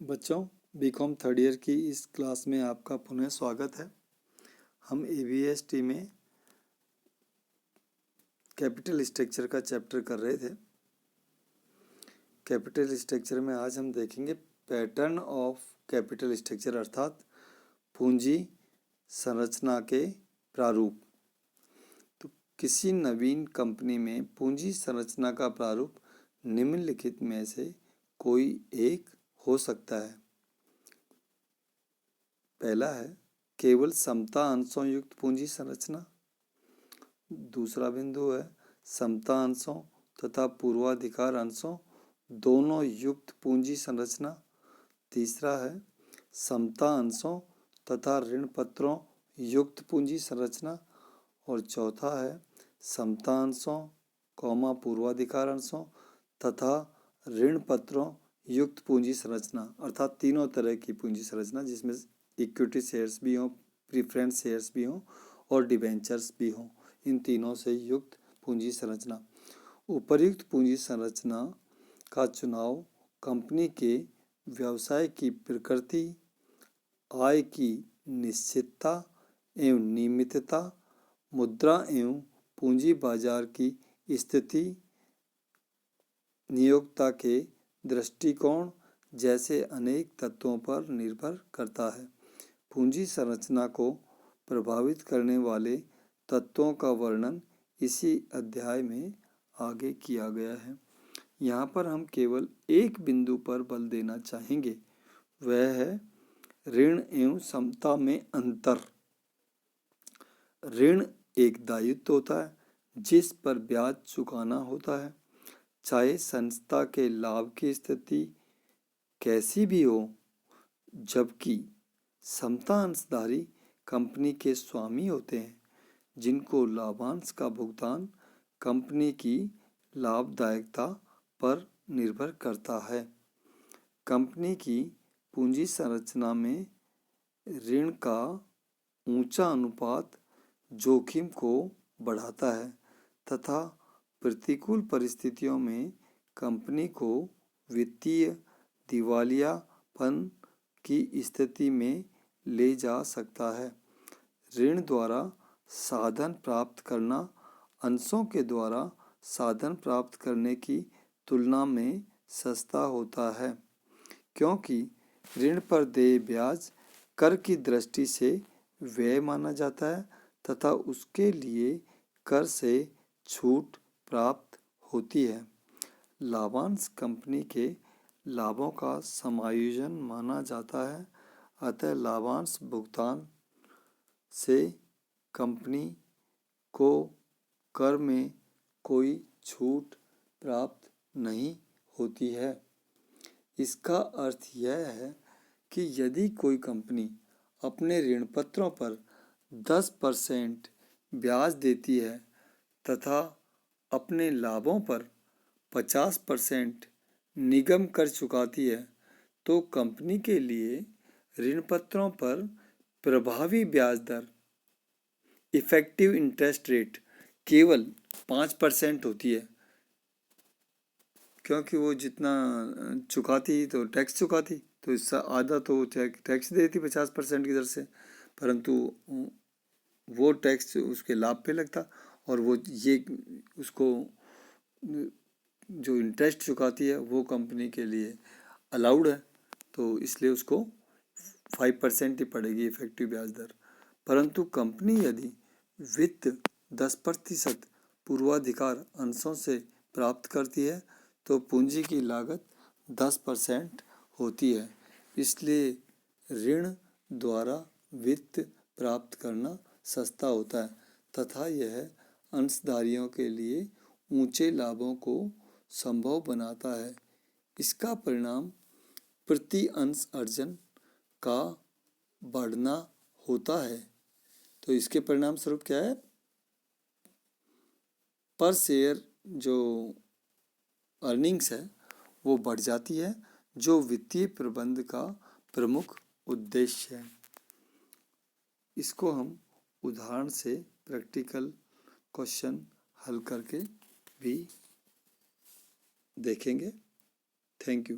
बच्चों, BCom third year की इस क्लास में आपका पुनः स्वागत है। हम एबीएसटी में कैपिटल स्ट्रक्चर का चैप्टर कर रहे थे। कैपिटल स्ट्रक्चर में आज हम देखेंगे पैटर्न ऑफ कैपिटल स्ट्रक्चर, अर्थात पूंजी संरचना के प्रारूप। तो किसी नवीन कंपनी में पूंजी संरचना का प्रारूप निम्नलिखित में से कोई एक हो सकता है। पहला है केवल समता अंशों युक्त पूंजी संरचना। दूसरा बिंदु है समता अंशों तथा पूर्वाधिकार अंशों दोनों युक्त पूंजी संरचना। तीसरा है समता अंशों तथा ऋण पत्रों युक्त पूंजी संरचना। और चौथा है समता अंशों पूर्वाधिकार अंशों तथा ऋण पत्रों युक्त पूंजी संरचना, अर्थात तीनों तरह की पूंजी संरचना जिसमें इक्विटी शेयर्स भी हों, प्रीफरेंस शेयर्स भी हों और डिबेंचर्स भी हों। इन तीनों से युक्त पूंजी संरचना। उपर्युक्त पूंजी संरचना का चुनाव कंपनी के व्यवसाय की प्रकृति, आय की निश्चितता एवं नियमितता, मुद्रा एवं पूंजी बाजार की स्थिति, नियोक्ता के दृष्टिकोण जैसे अनेक तत्वों पर निर्भर करता है। पूंजी संरचना को प्रभावित करने वाले तत्वों का वर्णन इसी अध्याय में आगे किया गया है। यहाँ पर हम केवल एक बिंदु पर बल देना चाहेंगे, वह है ऋण एवं समता में अंतर। ऋण एक दायित्व होता है जिस पर ब्याज चुकाना होता है, चाहे संस्था के लाभ की स्थिति कैसी भी हो, जबकि समता अंशधारी कंपनी के स्वामी होते हैं जिनको लाभांश का भुगतान कंपनी की लाभदायकता पर निर्भर करता है। कंपनी की पूंजी संरचना में ऋण का ऊंचा अनुपात जोखिम को बढ़ाता है तथा प्रतिकूल परिस्थितियों में कंपनी को वित्तीय दिवालियापन की स्थिति में ले जा सकता है। ऋण द्वारा साधन प्राप्त करना अंशों के द्वारा साधन प्राप्त करने की तुलना में सस्ता होता है, क्योंकि ऋण पर देय ब्याज कर की दृष्टि से व्यय माना जाता है तथा उसके लिए कर से छूट प्राप्त होती है। लाभांश कंपनी के लाभों का समायोजन माना जाता है, अतः लाभांश भुगतान से कंपनी को कर में कोई छूट प्राप्त नहीं होती है। इसका अर्थ यह है कि यदि कोई कंपनी अपने ऋण पत्रों पर 10% ब्याज देती है तथा अपने लाभों पर 50% निगम कर चुकाती है, तो कंपनी के लिए ऋण पत्रों पर प्रभावी ब्याज दर इफेक्टिव इंटरेस्ट रेट केवल 5% होती है, क्योंकि वो जितना चुकाती तो टैक्स चुकाती, तो इससे आधा तो टैक्स देती 50% की दर से, परंतु वो टैक्स उसके लाभ पे लगता और वो ये उसको जो इंटरेस्ट चुकाती है वो कंपनी के लिए अलाउड है, तो इसलिए उसको 5% ही पड़ेगी इफेक्टिव ब्याज दर। परंतु कंपनी यदि वित्त 10% पूर्वाधिकार अंशों से प्राप्त करती है तो पूंजी की लागत 10% होती है। इसलिए ऋण द्वारा वित्त प्राप्त करना सस्ता होता है तथा यह अंशधारियों के लिए ऊंचे लाभों को संभव बनाता है। इसका परिणाम प्रति अंश अर्जन का बढ़ना होता है। तो इसके परिणाम स्वरूप क्या है, पर शेयर जो अर्निंग्स है वो बढ़ जाती है, जो वित्तीय प्रबंध का प्रमुख उद्देश्य है। इसको हम उदाहरण से प्रैक्टिकल क्वेश्चन हल करके भी देखेंगे। Thank you.